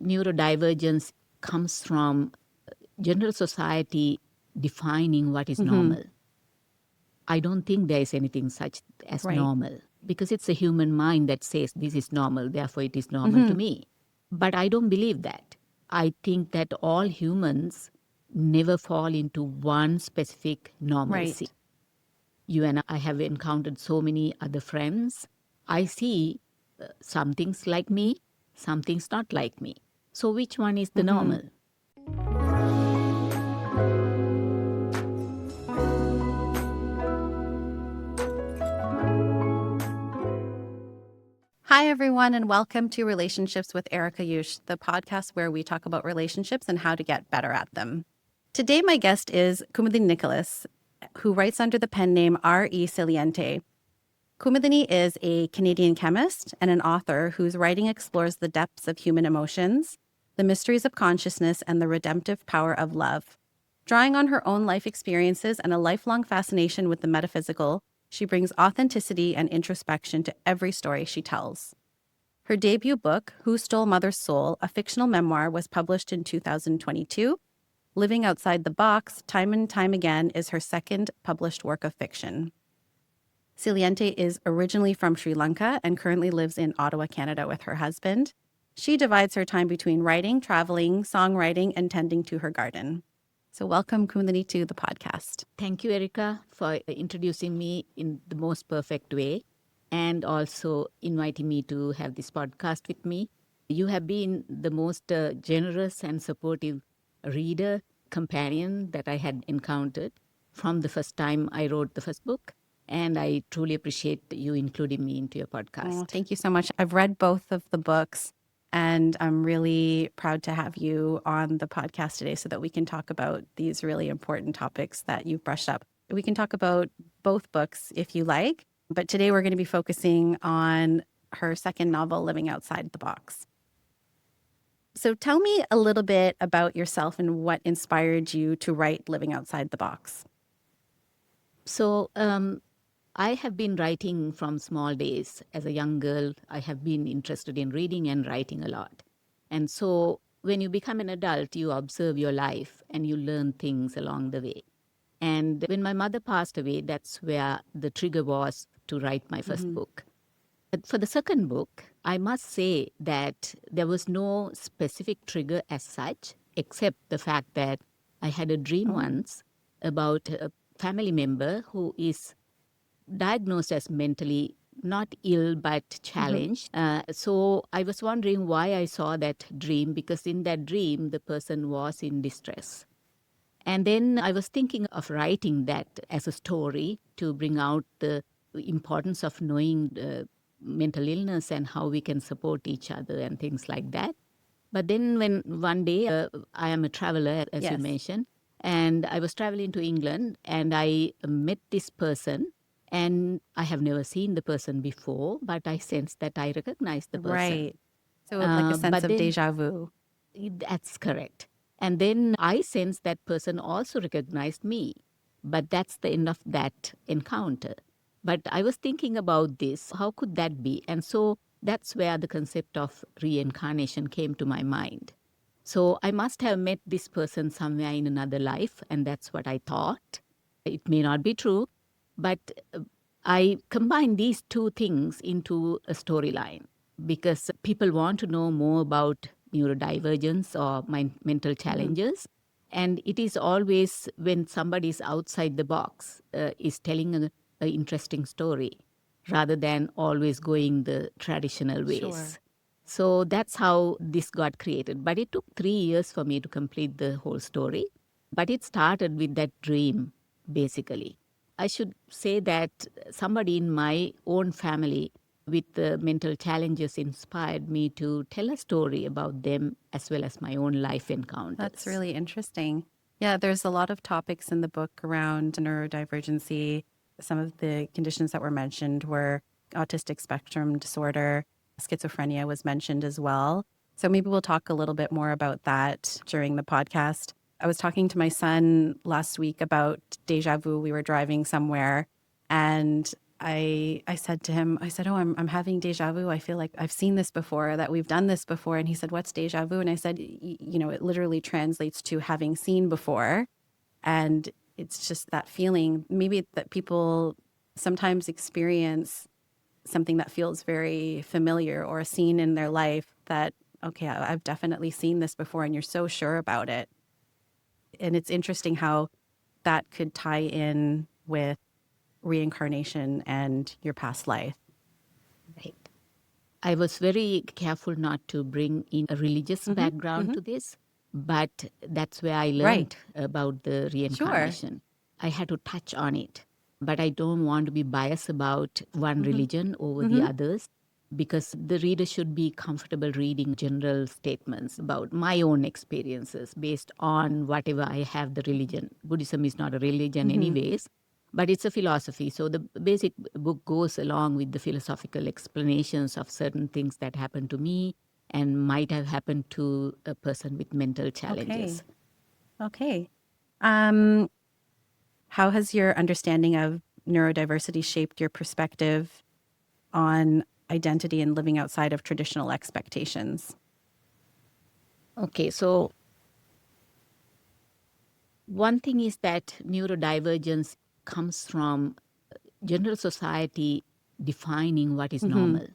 neurodivergence comes from general society defining what is Mm-hmm. normal. I don't think there is anything such as Right. normal, because it's a human mind that says this is normal, therefore it is normal to me. But I don't believe that. I think that all humans never fall into one specific normalcy. Right. You and I have encountered so many other friends. I see some things like me, some things not like me. So which one is the normal? Hi, everyone, and welcome to Relationships with Ericka Ush, the podcast where we talk about relationships and how to get better at them. Today, my guest is Kumudini Nicholas, who writes under the pen name R.E. Siliente. Kumudini is a Canadian chemist and an author whose writing explores the depths of human emotions, the mysteries of consciousness, and the redemptive power of love. Drawing on her own life experiences and a lifelong fascination with the metaphysical, she brings authenticity and introspection to every story she tells. Her debut book, Who Stole Mother's Soul, a fictional memoir, was published in 2022. Living Outside the Box, Time and Time Again, is her second published work of fiction. Siliente is originally from Sri Lanka and currently lives in Ottawa, Canada with her husband. She divides her time between writing, traveling, songwriting, and tending to her garden. So welcome, Kumudini, to the podcast. Thank you, Ericka, for introducing me in the most perfect way and also inviting me to have this podcast with me. You have been the most generous and supportive reader, companion that I had encountered from the first time I wrote the first book. And I truly appreciate you including me into your podcast. Oh, thank you so much. I've read both of the books, and I'm really proud to have you on the podcast today so that we can talk about these really important topics that you've brushed up. We can talk about both books if you like, but today we're going to be focusing on her second novel, Living Outside the Box. So tell me a little bit about yourself and what inspired you to write Living Outside the Box. So I have been writing from small days. As a young girl, I have been interested in reading and writing a lot. And so when you become an adult, you observe your life and you learn things along the way. And when my mother passed away, that's where the trigger was to write my first book. But for the second book, I must say that there was no specific trigger as such, except the fact that I had a dream once about a family member who is diagnosed as mentally not ill but challenged. So I was wondering why I saw that dream, because in that dream, the person was in distress. And then I was thinking of writing that as a story to bring out the importance of knowing mental illness and how we can support each other and things like that. But then when one day, I am a traveler, as you mentioned, and I was traveling to England and I met this person. And I have never seen the person before, but I sensed that I recognized the person. Right. So like a sense of déjà vu. That's correct. And then I sensed that person also recognized me. But that's the end of that encounter. But I was thinking about this. How could that be? And so that's where the concept of reincarnation came to my mind. So I must have met this person somewhere in another life, and that's what I thought. It may not be true, but I combine these two things into a storyline because people want to know more about neurodivergence or mental challenges. And it is always when somebody is outside the box, is telling an interesting story rather than always going the traditional ways. Sure. So that's how this got created. But it took 3 years for me to complete the whole story. But it started with that dream, basically. I should say that somebody in my own family with mental challenges inspired me to tell a story about them as well as my own life encounters. That's really interesting. Yeah, there's a lot of topics in the book around neurodivergency. Some of the conditions that were mentioned were autistic spectrum disorder, schizophrenia was mentioned as well. So maybe we'll talk a little bit more about that during the podcast. I was talking to my son last week about déjà vu. We were driving somewhere and I said to him, I said, oh, I'm having déjà vu. I feel like I've seen this before, that we've done this before. And he said, what's déjà vu? And I said, you know, it literally translates to having seen before. And it's just that feeling, maybe that people sometimes experience something that feels very familiar or a scene in their life that, okay, I've definitely seen this before, and you're so sure about it. And it's interesting how that could tie in with reincarnation and your past life. Right. I was very careful not to bring in a religious background to this, but that's where I learned about the reincarnation. I had to touch on it, but I don't want to be biased about one religion over the others, because the reader should be comfortable reading general statements about my own experiences based on whatever I have the religion. Buddhism is not a religion anyways, but it's a philosophy. So the basic book goes along with the philosophical explanations of certain things that happened to me and might have happened to a person with mental challenges. Okay. How has your understanding of neurodiversity shaped your perspective on identity and living outside of traditional expectations? Okay, so one thing is that neurodivergence comes from general society defining what is normal.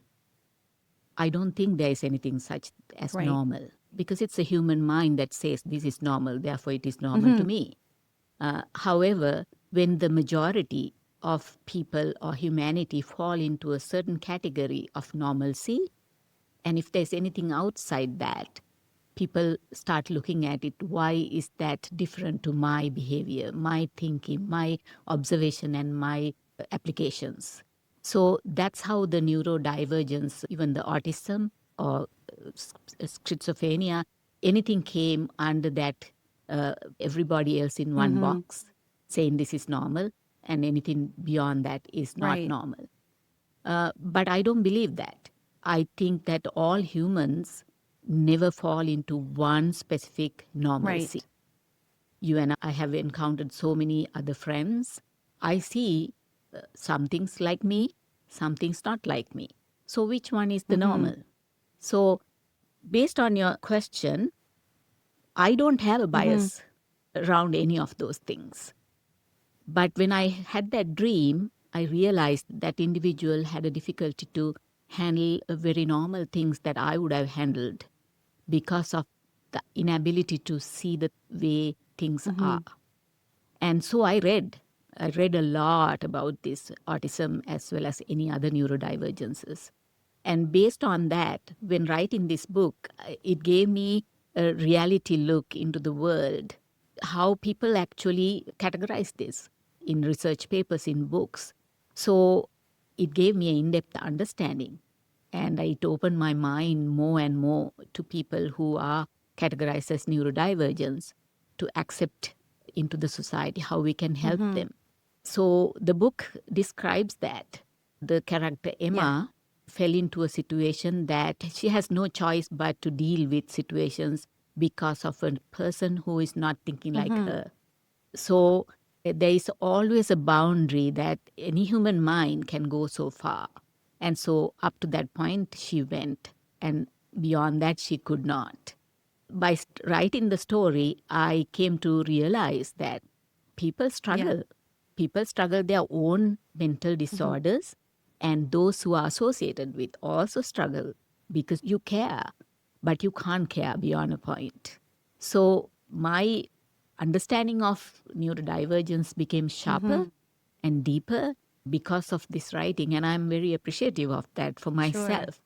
I don't think there is anything such as normal, because it's a human mind that says this is normal, therefore it is normal to me. However, when the majority of people or humanity fall into a certain category of normalcy, and if there's anything outside that, people start looking at it. Why is that different to my behavior, my thinking, my observation, and my applications? So that's how the neurodivergence, even the autism or schizophrenia, anything came under that everybody else in one box saying this is normal, and anything beyond that is not normal. But I don't believe that. I think that all humans never fall into one specific normalcy. You and I have encountered so many other friends. I see some things like me, some things not like me. So which one is the normal? So based on your question, I don't have a bias around any of those things. But when I had that dream, I realized that individual had a difficulty to handle very normal things that I would have handled because of the inability to see the way things are. And so I read a lot about this autism as well as any other neurodivergences. And based on that, when writing this book, it gave me a reality look into the world, how people actually categorize this in research papers, in books. So it gave me an in-depth understanding. And it opened my mind more and more to people who are categorized as neurodivergence, to accept into the society how we can help them. So the book describes that. The character Emma fell into a situation that she has no choice but to deal with situations because of a person who is not thinking like her. So there is always a boundary that any human mind can go so far. And so up to that point, she went. And beyond that, she could not. By writing the story, I came to realize that people struggle. People struggle their own mental disorders, and those who are associated with also struggle because you care, but you can't care beyond a point. So my understanding of neurodivergence became sharper and deeper because of this writing, and I'm very appreciative of that for myself.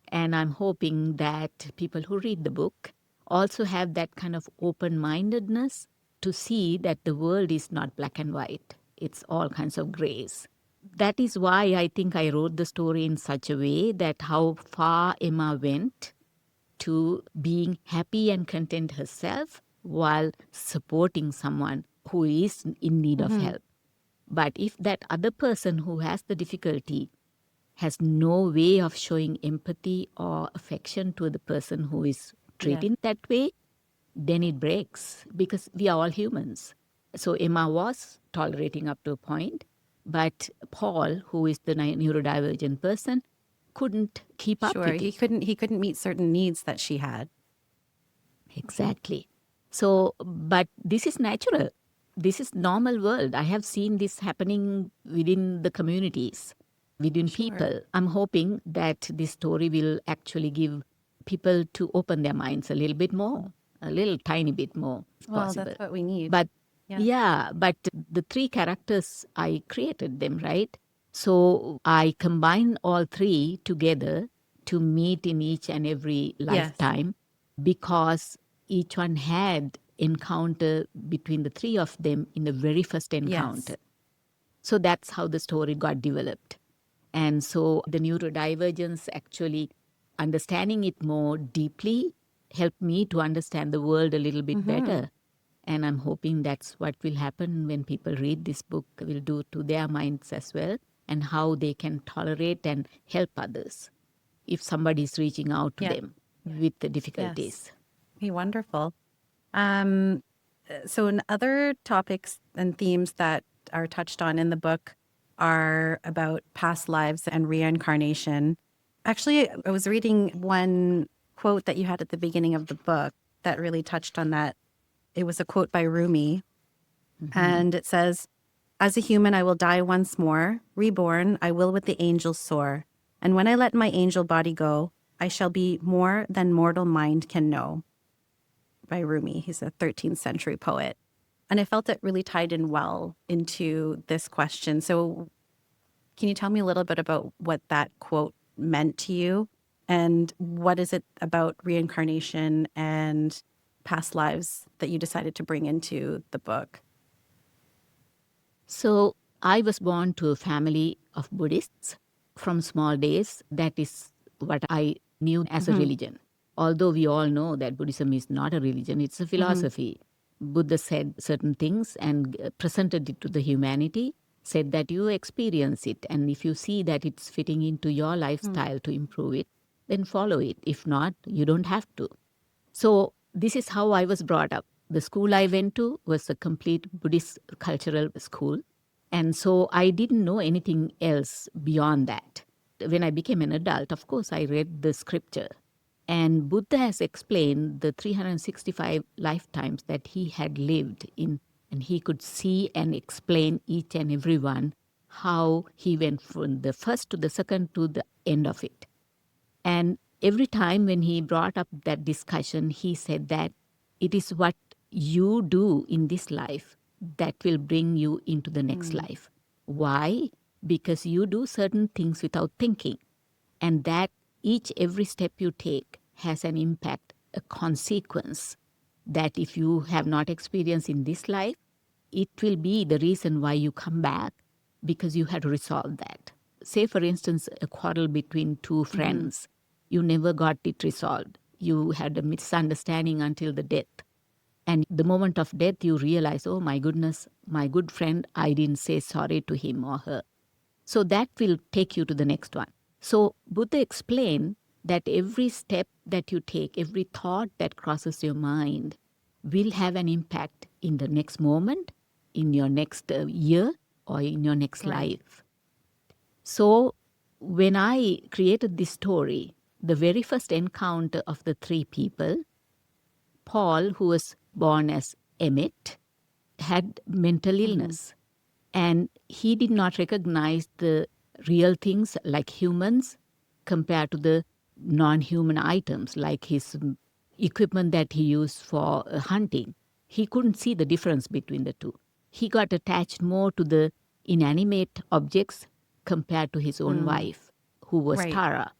And I'm hoping that people who read the book also have that kind of open-mindedness to see that the world is not black and white. It's all kinds of grays. That is why I think I wrote the story in such a way that how far Emma went to being happy and content herself while supporting someone who is in need of help. But if that other person who has the difficulty has no way of showing empathy or affection to the person who is treating that way, then it breaks, because we are all humans. So Emma was tolerating up to a point, But Paul, who is the neurodivergent person, couldn't keep up Sure. with it. He couldn't meet certain needs that she had. Exactly. So, but this is natural. This is normal world. I have seen this happening within the communities, within Sure. people. I'm hoping that this story will actually give people to open their minds a little bit more, a little tiny bit more, if Well, possible. that's what we need. But Yeah. yeah, but the three characters, I created them, right? So I combine all three together to meet in each and every lifetime because each one had encounter between the three of them in the very first encounter. So that's how the story got developed. And so the neurodivergence actually understanding it more deeply helped me to understand the world a little bit better. And I'm hoping that's what will happen when people read this book, will do to their minds as well, and how they can tolerate and help others if somebody is reaching out to them with the difficulties. Be wonderful. So other topics and themes that are touched on in the book are about past lives and reincarnation. Actually, I was reading one quote that you had at the beginning of the book that really touched on that. It was a quote by Rumi, and it says, "As a human, I will die once more. Reborn, I will with the angels soar. And when I let my angel body go, I shall be more than mortal mind can know." By Rumi. He's a 13th century poet. And I felt it really tied in well into this question. So can you tell me a little bit about what that quote meant to you? And what is it about reincarnation and past lives that you decided to bring into the book? So I was born to a family of Buddhists from small days. That is what I knew as a religion. Although we all know that Buddhism is not a religion, it's a philosophy. Buddha said certain things and presented it to the humanity, said that you experience it. And if you see that it's fitting into your lifestyle to improve it, then follow it. If not, you don't have to. So this is how I was brought up. The school I went to was a complete Buddhist cultural school. And so I didn't know anything else beyond that. When I became an adult, of course, I read the scripture. And Buddha has explained the 365 lifetimes that he had lived in, and he could see and explain each and every one how he went from the first to the second to the end of it. And every time when he brought up that discussion, he said that it is what you do in this life that will bring you into the next life. Why? Because you do certain things without thinking. And that every step you take has an impact, a consequence that if you have not experienced in this life, it will be the reason why you come back because you had resolved that. Say, for instance, a quarrel between two friends. You never got it resolved. You had a misunderstanding until the death. And the moment of death, you realize, oh my goodness, my good friend, I didn't say sorry to him or her. So that will take you to the next one. So Buddha explained that every step that you take, every thought that crosses your mind will have an impact in the next moment, in your next year, or in your next life. So when I created this story, the very first encounter of the three people, Paul, who was born as Emmett, had mental illness. And he did not recognize the real things like humans compared to the non-human items like his equipment that he used for hunting. He couldn't see the difference between the two. He got attached more to the inanimate objects compared to his own wife, who was Tara.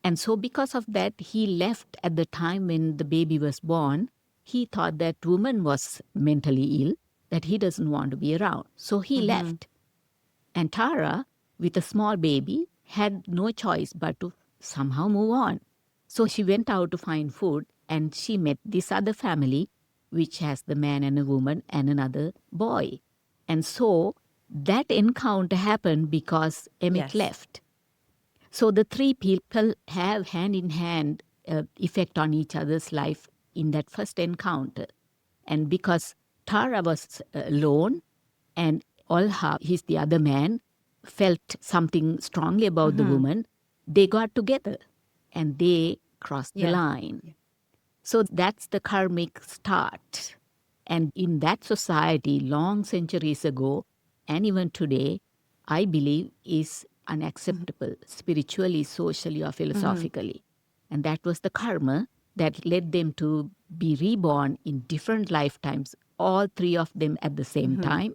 And so because of that, he left at the time when the baby was born. He thought that woman was mentally ill, that he doesn't want to be around. So he left. And Tara, with a small baby, had no choice but to somehow move on. So she went out to find food and she met this other family, which has the man and a woman and another boy. And so that encounter happened because Emmett left. So the three people have hand in hand effect on each other's life in that first encounter. And because Tara was alone and Olha, he's the other man, felt something strongly about the woman. They got together and they crossed the line. So that's the karmic start. And in that society, long centuries ago, and even today, I believe is unacceptable spiritually, socially, or philosophically. And that was the karma that led them to be reborn in different lifetimes, all three of them at the same time.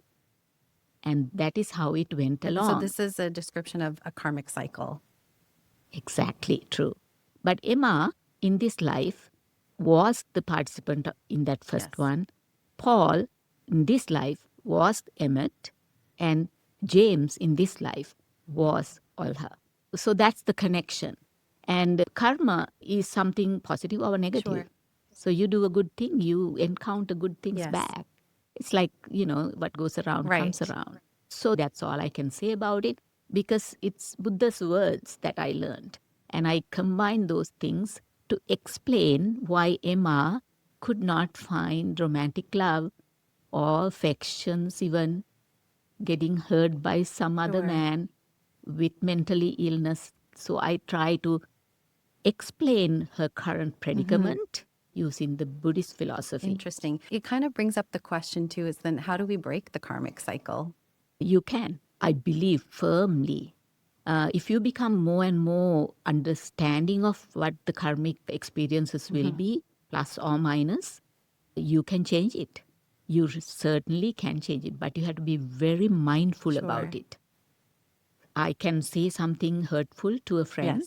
And that is how it went So along. this is a description of a karmic cycle. Exactly true. But Emma, in this life, was the participant in that first one. Paul, in this life, was Emmett. And James, in this life, was Olha. So that's the connection. And karma is something positive or negative. Sure. So you do a good thing, you encounter good things Yes. back. It's like, what goes around comes Right. around. So that's all I can say about it, because it's Buddha's words that I learned. And I combine those things to explain why Emma could not find romantic love or affections, even getting hurt by some other man with mentally illness. So I try to explain her current predicament using the Buddhist philosophy. Interesting. It kind of brings up the question too, is then how do we break the karmic cycle? You can. I believe firmly. If you become more and more understanding of what the karmic experiences will be, plus or minus, you can change it. You certainly can change it, but you have to be very mindful about it. I can say something hurtful to a friend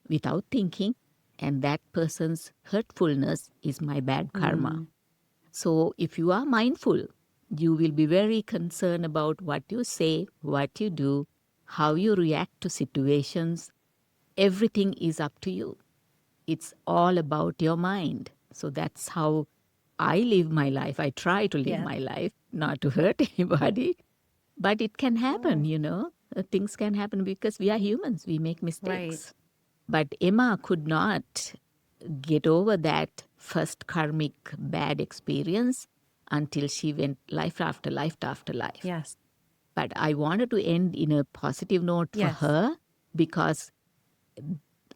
without thinking, and that person's hurtfulness is my bad karma. So if you are mindful, you will be very concerned about what you say, what you do, how you react to situations. Everything is up to you. It's all about your mind. So that's how I live my life. I try to live my life, not to hurt anybody. But it can happen, Things can happen because we are humans. We make mistakes. But Emma could not get over that first karmic bad experience until she went life after life after life. Yes. But I wanted to end in a positive note for her, because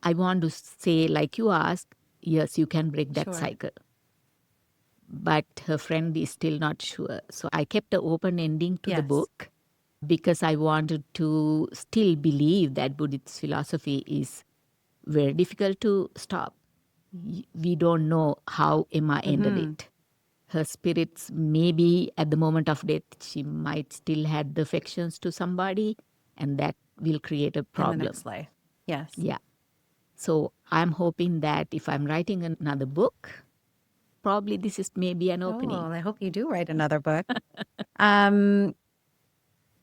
I want to say, like you asked, yes, you can break that cycle. But her friend is still not sure. So I kept an open ending to the book, because I wanted to still believe that Buddhist philosophy is very difficult to stop. We don't know how Emma ended it. Her spirits, maybe at the moment of death, she might still had the affections to somebody, and that will create a problem. In the next life. Yes. Yeah. So I'm hoping that if I'm writing another book, probably this is maybe an opening. Oh, I hope you do write another book.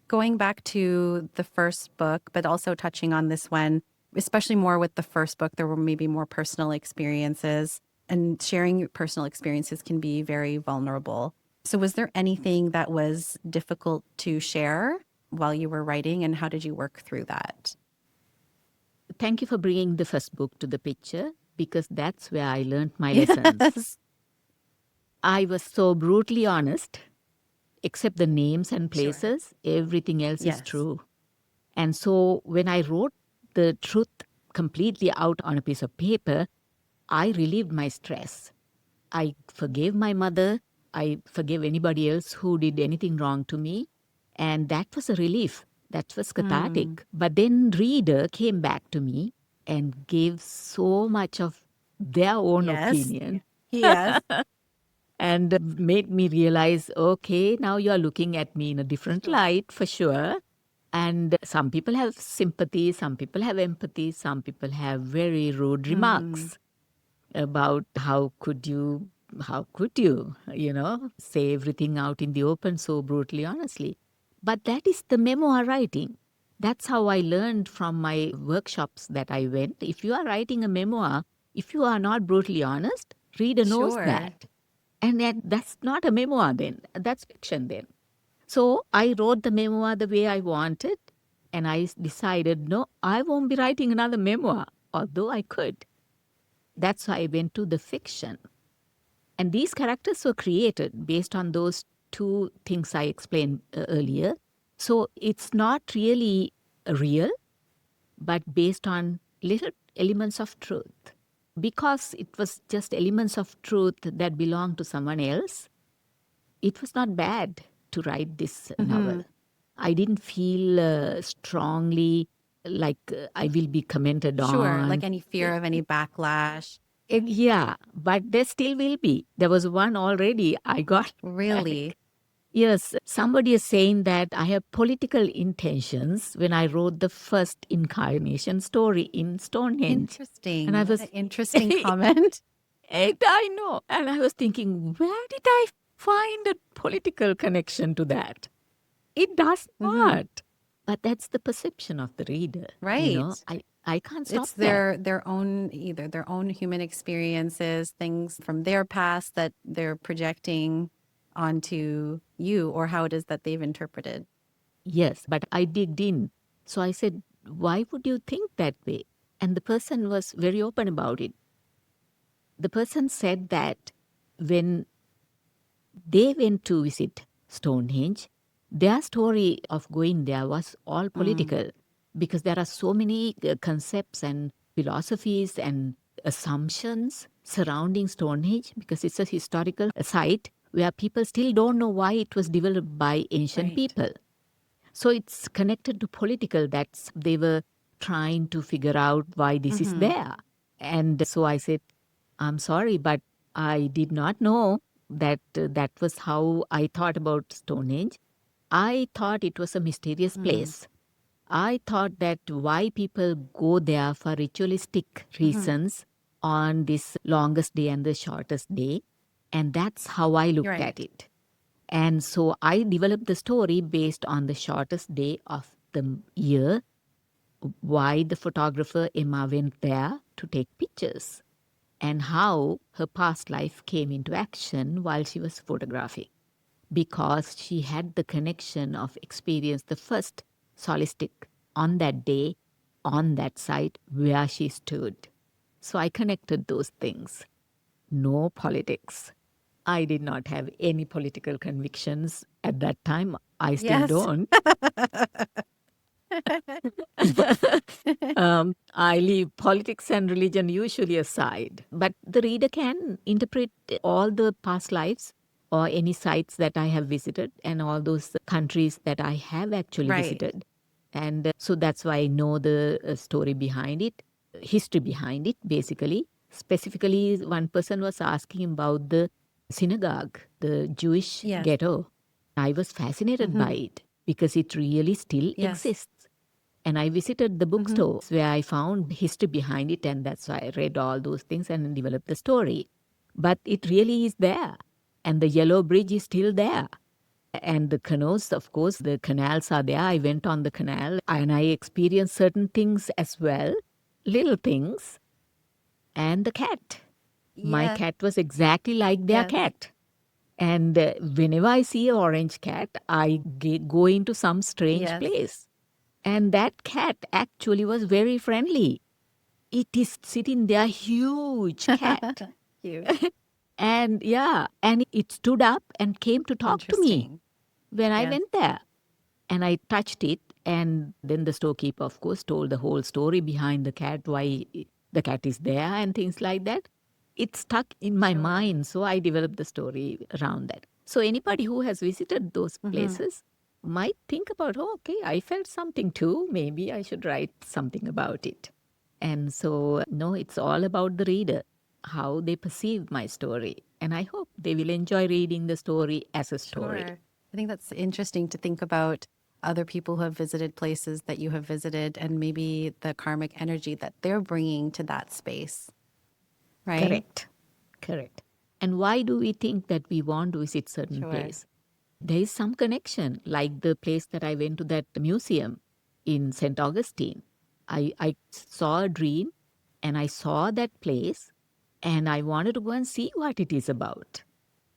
Going back to the first book, but also touching on this one, especially more with the first book, there were maybe more personal experiences, and sharing personal experiences can be very vulnerable. So was there anything that was difficult to share while you were writing, and how did you work through that? Thank you for bringing the first book to the picture, because that's where I learned my lessons. I was so brutally honest. Except the names and places, everything else is true. And so when I wrote the truth completely out on a piece of paper, I relieved my stress. I forgave my mother. I forgave anybody else who did anything wrong to me. And that was a relief. That was cathartic. But then reader came back to me and gave so much of their own opinion. Yes. And made me realize, okay, now you're looking at me in a different light, for sure. And some people have sympathy, some people have empathy, some people have very rude remarks about how could you, say everything out in the open so brutally honestly. But that is the memoir writing. That's how I learned from my workshops that I went. If you are writing a memoir, if you are not brutally honest, reader knows that. And that's not a memoir then. That's fiction then. So I wrote the memoir the way I wanted. And I decided, no, I won't be writing another memoir, although I could. That's why I went to the fiction. And these characters were created based on those two things I explained earlier. So it's not really real, but based on little elements of truth. Because it was just elements of truth that belonged to someone else, it was not bad to write this novel. I didn't feel strongly like I will be commented Sure, like on. any fear of any backlash. Yeah, but there still will be. There was one already I got. Really? Yes, somebody is saying that I have political intentions when I wrote the first incarnation story in Stonehenge. And Interesting. I What an was, interesting comment. and I know. And I was thinking, where did I find a political connection to that? It does not. But that's the perception of the reader. Right. I can't stop It's that. their own, either their own human experiences, things from their past that they're projecting onto you, or how it is that they've interpreted. Yes, but I digged in. So I said, why would you think that way? And the person was very open about it. The person said that when they went to visit Stonehenge, their story of going there was all political because there are so many concepts and philosophies and assumptions surrounding Stonehenge because it's a historical site where people still don't know why it was developed by ancient Right. people. So it's connected to political. That's they were trying to figure out why this is there. And so I said, I'm sorry, but I did not know that that was how I thought about Stonehenge. I thought it was a mysterious place. I thought that why people go there for ritualistic reasons on this longest day and the shortest day. And that's how I looked at Right. it. And so I developed the story based on the shortest day of the year, why the photographer Emma went there to take pictures, and how her past life came into action while she was photographing. Because she had the connection of experience the first solistic on that day, on that site where she stood. So I connected those things. No politics. I did not have any political convictions at that time. I still Yes. don't. I leave politics and religion usually aside. But the reader can interpret all the past lives or any sites that I have visited and all those countries that I have actually Right. visited. And so that's why I know the story behind it, history behind it, basically. Specifically, one person was asking about the synagogue, the Jewish Yes. ghetto. I was fascinated by it because it really still Yes. exists. And I visited the bookstores where I found history behind it, and that's why I read all those things and developed the story. But it really is there. And the yellow bridge is still there. And the canals, of course, the canals are there. I went on the canal and I experienced certain things as well, little things. And the cat. My Yes. cat was exactly like their Yes. cat. And whenever I see an orange cat, I go into some strange Yes. place. And that cat actually was very friendly. It is sitting there, huge cat. Cute. And yeah, and it stood up and came to talk to me Interesting. when I Yes. went there. And I touched it. And then the storekeeper, of course, told the whole story behind the cat, why the cat is there and things like that. It stuck in my mind. So I developed the story around that. So anybody who has visited those places might think about, oh, okay, I felt something too. Maybe I should write something about it. And so, no, it's all about the reader, how they perceive my story. And I hope they will enjoy reading the story as a story. Sure. I think that's interesting to think about other people who have visited places that you have visited and maybe the karmic energy that they're bringing to that space. Right? Correct. Correct. And why do we think that we want to visit certain Sure. place? There is some connection, like the place that I went to, that museum in St. Augustine. I saw a dream and I saw that place and I wanted to go and see what it is about.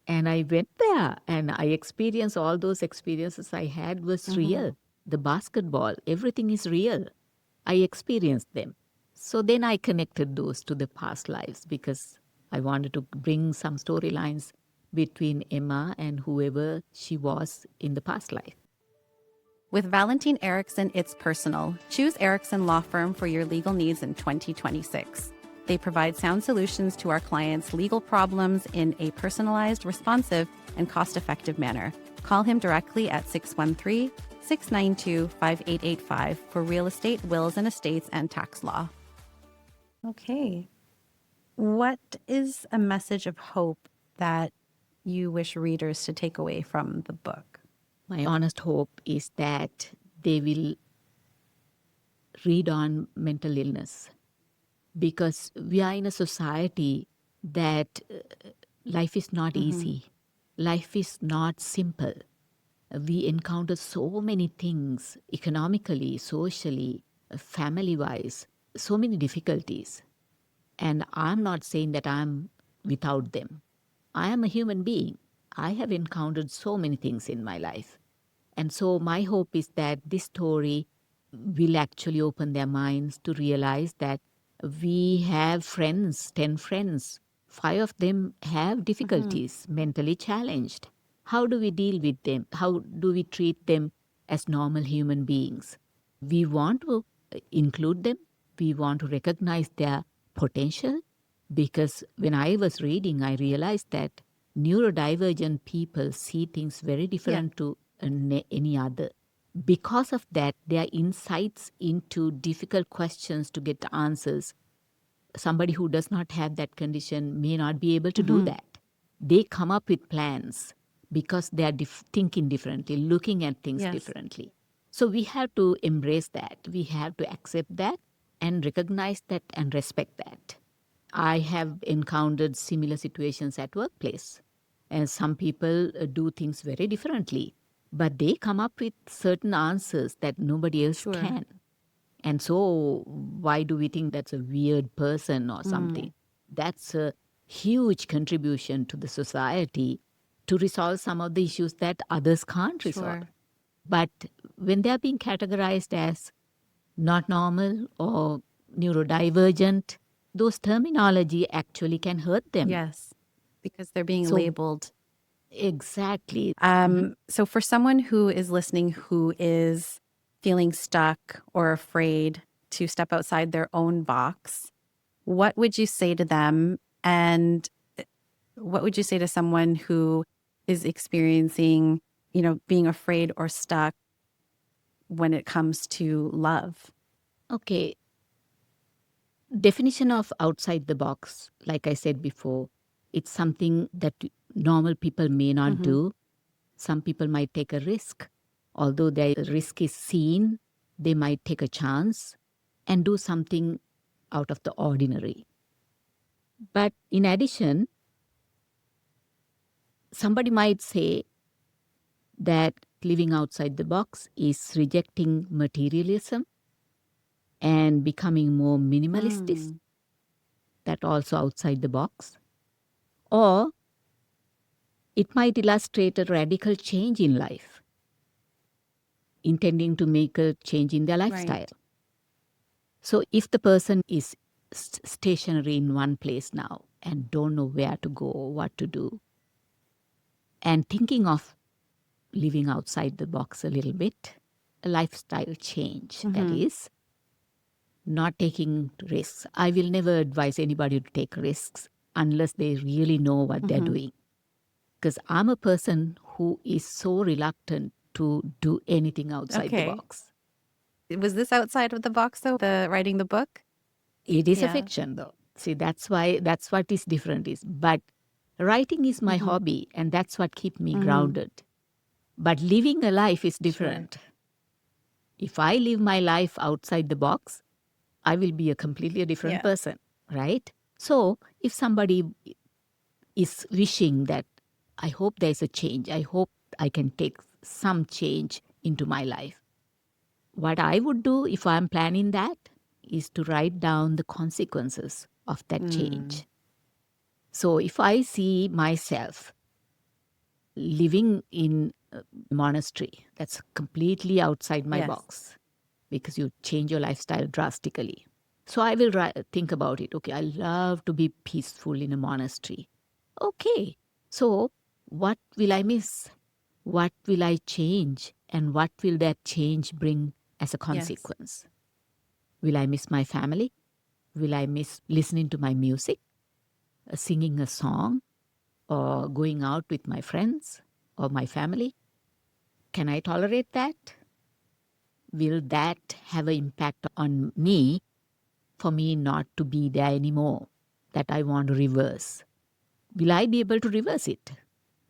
And I went there and I experienced all those experiences I had was real. The basketball, everything is real. I experienced them. So then I connected those to the past lives because I wanted to bring some storylines between Emma and whoever she was in the past life. With Valentine Erickson, it's personal. Choose Erickson Law Firm for your legal needs in 2026. They provide sound solutions to our clients' legal problems in a personalized, responsive, and cost-effective manner. Call him directly at 613-692-5885 for real estate, wills and estates, and tax law. Okay. What is a message of hope that you wish readers to take away from the book? My honest hope is that they will read on mental illness, because we are in a society that life is not easy. Life is not simple. We encounter so many things economically, socially, family-wise, so many difficulties. And I'm not saying that I'm without them. I am a human being. I have encountered so many things in my life. And so my hope is that this story will actually open their minds to realize that we have friends, 10 friends. 5 of them have difficulties, mentally challenged. How do we deal with them? How do we treat them as normal human beings? We want to include them. We want to recognize their potential, because when I was reading, I realized that neurodivergent people see things very different to any other. Because of that, their insights into difficult questions to get answers, somebody who does not have that condition may not be able to do that. They come up with plans because they are thinking differently, looking at things differently. So we have to embrace that. We have to accept that and recognize that and respect that. I have encountered similar situations at workplace. And some people do things very differently, but they come up with certain answers that nobody else can. And so why do we think that's a weird person or something? That's a huge contribution to the society to resolve some of the issues that others can't resolve. But when they're being categorized as not normal or neurodivergent, those terminology actually can hurt them. Yes, because they're being labeled. Exactly. So for someone who is listening who is feeling stuck or afraid to step outside their own box, what would you say to them? And what would you say to someone who is experiencing, being afraid or stuck when it comes to love? Okay. Definition of outside the box, like I said before, it's something that normal people may not do. Some people might take a risk. Although their risk is seen, they might take a chance and do something out of the ordinary. But in addition, somebody might say that living outside the box is rejecting materialism and becoming more minimalistic. That also outside the box. Or it might illustrate a radical change in life, intending to make a change in their lifestyle. Right. So if the person is stationary in one place now and don't know where to go, what to do, and thinking of living outside the box a little bit, a lifestyle change, that is, not taking risks. I will never advise anybody to take risks unless they really know what they're doing. Because I'm a person who is so reluctant to do anything outside the box. Was this outside of the box, though, the writing the book? It is a fiction, though. See, that's what is different is. But writing is my hobby, and that's what keeps me grounded. But living a life is different. If I live my life outside the box, I will be a completely different person, right? So if somebody is wishing that, I hope there's a change, I hope I can take some change into my life. What I would do if I'm planning that is to write down the consequences of that change. So if I see myself living in a monastery, that's completely outside my box, because you change your lifestyle drastically. So I will think about it. Okay, I love to be peaceful in a monastery. Okay, so what will I miss? What will I change? and what will that change bring as a consequence? Will I miss my family? Will I miss listening to my music, singing a song, or going out with my friends or my family? Can I tolerate that? Will that have an impact on me for me not to be there anymore, that I want to reverse? Will I be able to reverse it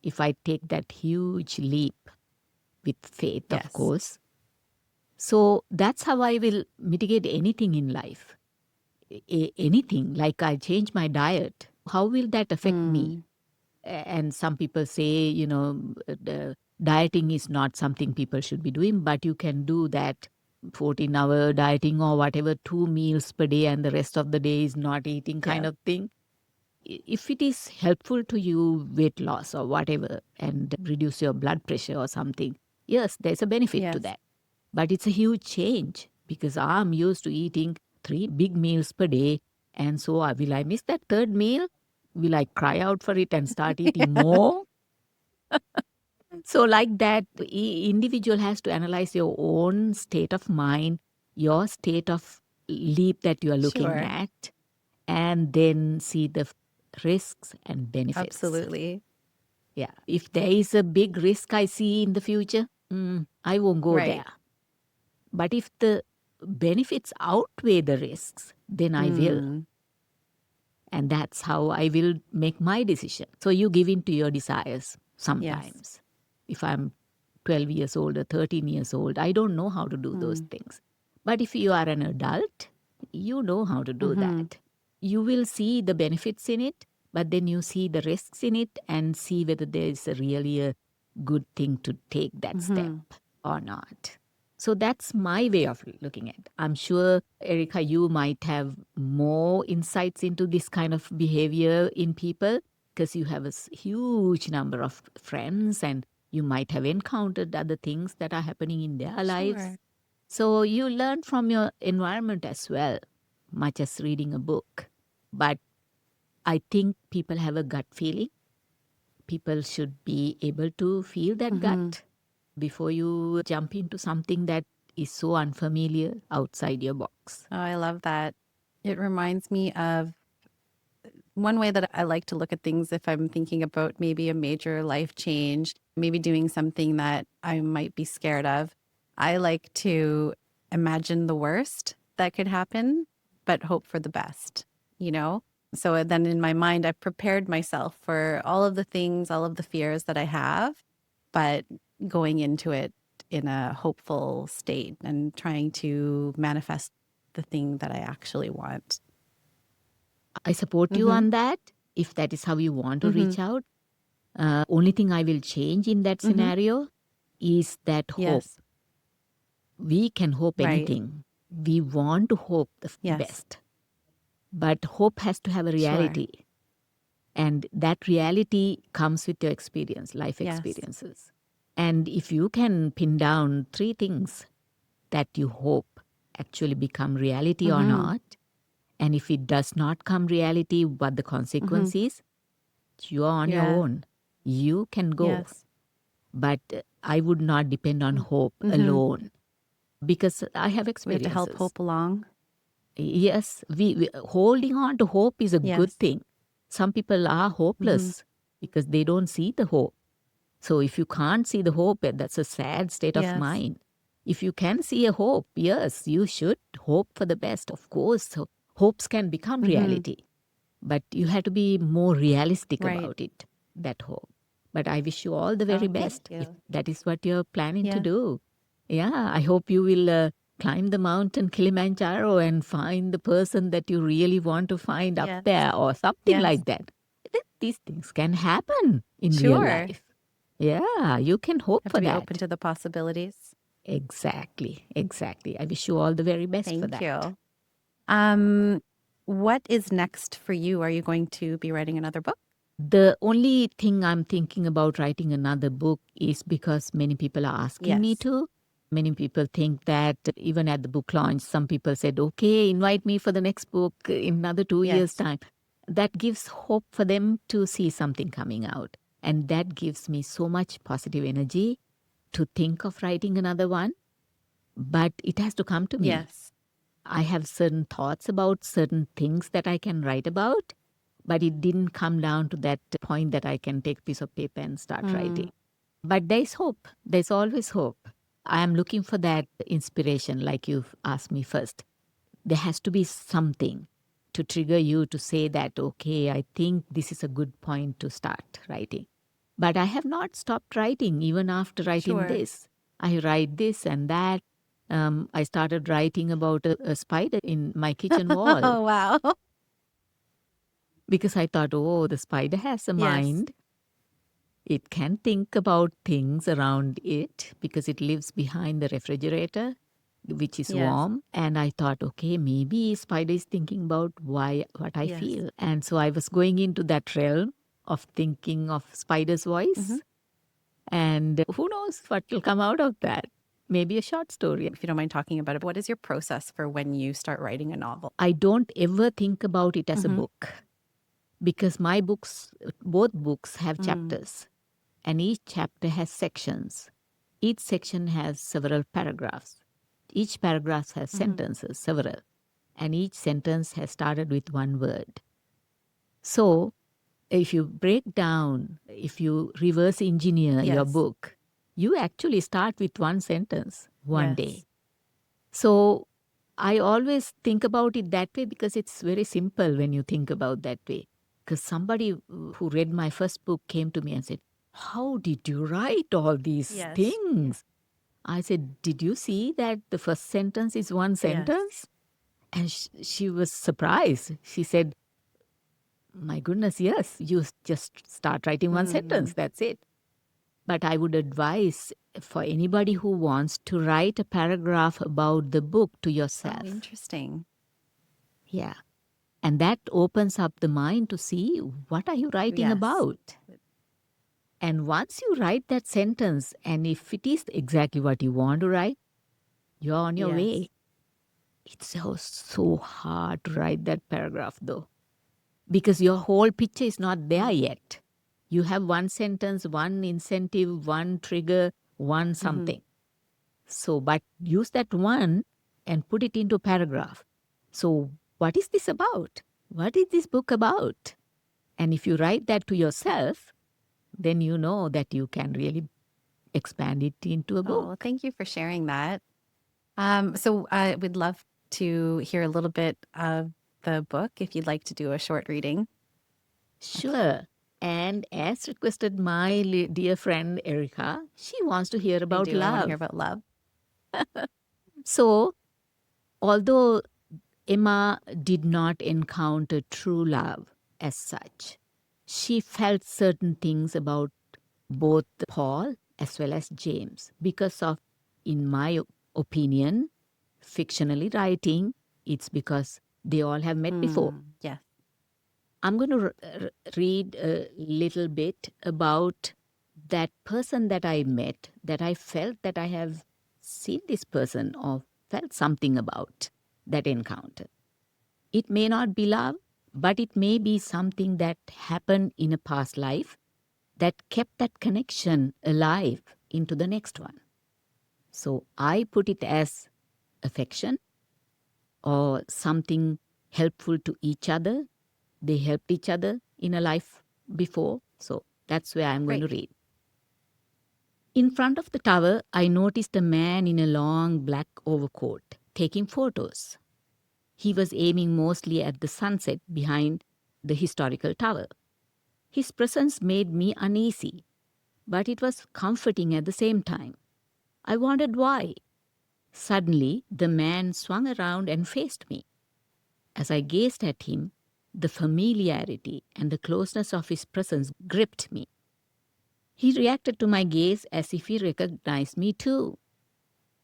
if I take that huge leap with faith, of course? So that's how I will mitigate anything in life. Anything, like I change my diet, how will that affect me? And some people say, the dieting is not something people should be doing, but you can do that 14-hour dieting or whatever, 2 meals per day, and the rest of the day is not eating kind of thing. If it is helpful to you, weight loss or whatever, and reduce your blood pressure or something, yes, there's a benefit to that. But it's a huge change because I'm used to eating 3 big meals per day. And so will I miss that third meal? Will I cry out for it and start eating more? So like that, individual has to analyze your own state of mind, your state of leap that you are looking at, and then see the risks and benefits. Absolutely. Yeah. If there is a big risk I see in the future, I won't go there. But if the benefits outweigh the risks, then I will. And that's how I will make my decision. So you give in to your desires sometimes. If I'm 12 years old or 13 years old, I don't know how to do those things. But if you are an adult, you know how to do that. You will see the benefits in it, but then you see the risks in it and see whether there is really a good thing to take that step or not. So that's my way of looking at it. I'm sure, Ericka, you might have more insights into this kind of behavior in people because you have a huge number of friends and you might have encountered other things that are happening in their lives. So you learn from your environment as well, much as reading a book. But I think people have a gut feeling. People should be able to feel that gut before you jump into something that is so unfamiliar outside your box. Oh, I love that. It reminds me of one way that I like to look at things if I'm thinking about maybe a major life change, maybe doing something that I might be scared of. I like to imagine the worst that could happen, but hope for the best, you know? So then in my mind, I've prepared myself for all of the things, all of the fears that I have, but going into it in a hopeful state and trying to manifest the thing that I actually want. I support you on that, if that is how you want to reach out. Only thing I will change in that scenario is that hope. We can hope anything. We want to hope the best. But hope has to have a reality. And that reality comes with your experience, life experiences. And if you can pin down 3 things that you hope actually become reality or not, and if it does not come reality, what the consequence is, you are on your own. You can go. But I would not depend on hope alone because I have We have experiences. to help hope along. Yes, we holding on to hope is a good thing. Some people are hopeless because they don't see the hope. So if you can't see the hope, that's a sad state of mind. If you can see a hope, yes, you should hope for the best. Of course, so hopes can become reality. But you have to be more realistic about it, that hope. But I wish you all the very best if that is what you're planning to do. Yeah, I hope you will climb the mountain Kilimanjaro and find the person that you really want to find up there or something like that. These things can happen in real life. Yeah, you can hope Have for to be that. open to the possibilities. Exactly, exactly. I wish you all the very best for that. Thank you. What is next for you? Are you going to be writing another book? The only thing I'm thinking about writing another book is because many people are asking me to. Many people think that even at the book launch, some people said, okay, invite me for the next book in another 2 years' time. That gives hope for them to see something coming out. And that gives me so much positive energy to think of writing another one, but it has to come to me. Yes. I have certain thoughts about certain things that I can write about, but it didn't come down to that point that I can take a piece of paper and start writing. But there's hope. There's always hope. I am looking for that inspiration, like you've asked me first. There has to be something to trigger you to say that, okay, I think this is a good point to start writing. But I have not stopped writing even after writing Sure. this. I write this and that. I started writing about a spider in my kitchen wall Oh, wow. because I thought, oh, the spider has a mind. It can think about things around it because it lives behind the refrigerator, which is warm. And I thought, okay, maybe spider is thinking about what I feel. And so I was going into that realm of thinking of spider's voice. And who knows what will come out of that? Maybe a short story. If you don't mind talking about it, what is your process for when you start writing a novel? I don't ever think about it as a book because my books, both books have chapters and each chapter has sections. Each section has several paragraphs. Each paragraph has sentences, several. And each sentence has started with one word. So if you break down, if you reverse engineer your book, you actually start with one sentence one day. So I always think about it that way because it's very simple when you think about that way. Because somebody who read my first book came to me and said, how did you write all these things? I said, did you see that the first sentence is one sentence? And she was surprised. She said, my goodness, yes, you just start writing one sentence, that's it. But I would advise for anybody who wants to write a paragraph about the book to yourself. Oh, interesting. Yeah. And that opens up the mind to see what are you writing about. And once you write that sentence, and if it is exactly what you want to write, you're on your way. It's so hard to write that paragraph though, because your whole picture is not there yet. You have one sentence, one incentive, one trigger, one something. So, but use that one and put it into a paragraph. So, what is this about? What is this book about? And if you write that to yourself, then you know that you can really expand it into a book. Oh, thank you for sharing that. So I would love to hear a little bit of the book if you'd like to do a short reading. Sure. And as requested my dear friend Ericka, she wants to hear about I want to love. hear about love. So, although Emma did not encounter true love as such, she felt certain things about both Paul as well as James because of, in my opinion, fictionally writing, it's because they all have met before. Yes. I'm going to read a little bit about that person that I met, that I felt that I have seen this person or felt something about that encounter. It may not be love, but it may be something that happened in a past life that kept that connection alive into the next one. So I put it as affection or something helpful to each other. They helped each other in a life before. So that's where I'm going to read. In front of the tower, I noticed a man in a long black overcoat taking photos. He was aiming mostly at the sunset behind the historical tower. His presence made me uneasy, but it was comforting at the same time. I wondered why. Suddenly, the man swung around and faced me. As I gazed at him, the familiarity and the closeness of his presence gripped me. He reacted to my gaze as if he recognized me too.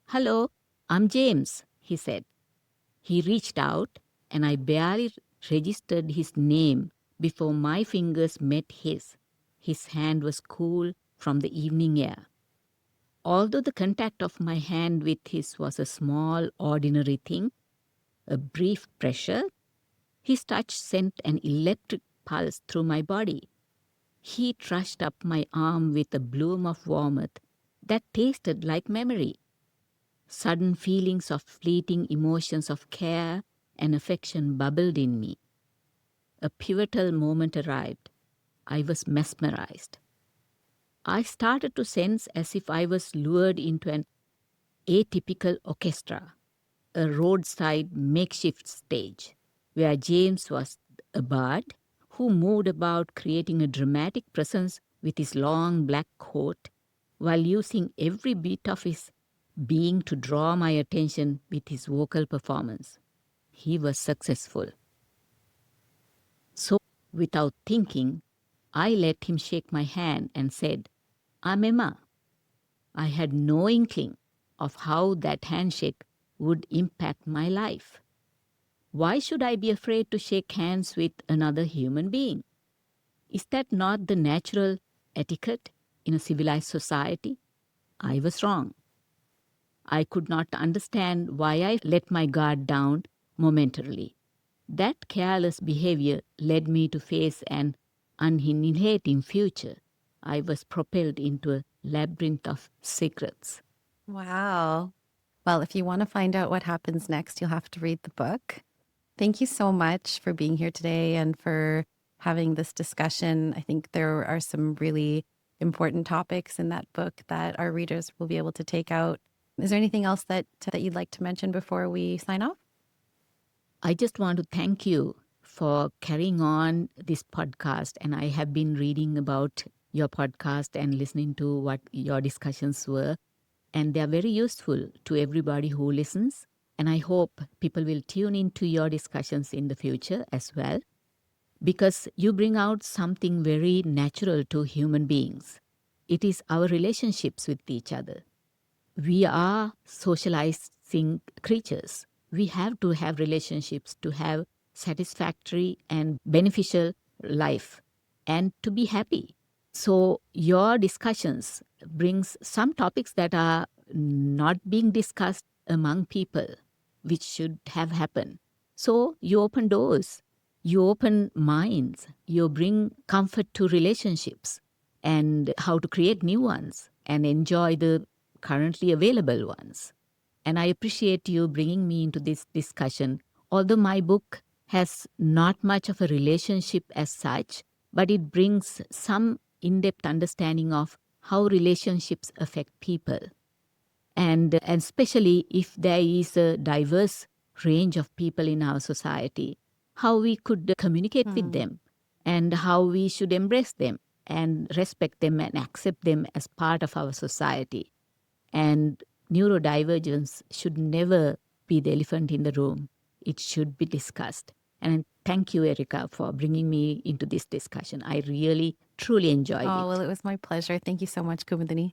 "Hello, I'm James," he said. He reached out, and I barely registered his name before my fingers met his. His hand was cool from the evening air. Although the contact of my hand with his was a small, ordinary thing, a brief pressure, his touch sent an electric pulse through my body. He trushed up my arm with a bloom of warmth that tasted like memory. Sudden feelings of fleeting emotions of care and affection bubbled in me. A pivotal moment arrived. I was mesmerized. I started to sense as if I was lured into an atypical orchestra, a roadside makeshift stage, where James was a bard who moved about creating a dramatic presence with his long black coat while using every bit of his being to draw my attention with his vocal performance. He was successful. So, without thinking, I let him shake my hand and said, I'm Emma. I had no inkling of how that handshake would impact my life. Why should I be afraid to shake hands with another human being? Is that not the natural etiquette in a civilized society? I was wrong. I could not understand why I let my guard down momentarily. That careless behavior led me to face an unhesitating future. I was propelled into a labyrinth of secrets. Wow. Well, if you want to find out what happens next, you'll have to read the book. Thank you so much for being here today and for having this discussion. I think there are some really important topics in that book that our readers will be able to take out. Is there anything else that you'd like to mention before we sign off? I just want to thank you for carrying on this podcast. And I have been reading about your podcast and listening to what your discussions were. And they are very useful to everybody who listens. And I hope people will tune into your discussions in the future as well, because you bring out something very natural to human beings. It is our relationships with each other. We are socializing creatures. We have to have relationships to have satisfactory and beneficial life and to be happy. So your discussions brings some topics that are not being discussed among people, which should have happened. So you open doors, you open minds, you bring comfort to relationships and how to create new ones and enjoy the currently available ones. And I appreciate you bringing me into this discussion. Although my book has not much of a relationship as such, but it brings some in-depth understanding of how relationships affect people. And especially if there is a diverse range of people in our society, how we could communicate with them and how we should embrace them and respect them and accept them as part of our society. And neurodivergence should never be the elephant in the room. It should be discussed. And thank you, Ericka, for bringing me into this discussion. I really, truly enjoyed it. Oh, well, it was my pleasure. Thank you so much, Kumudini.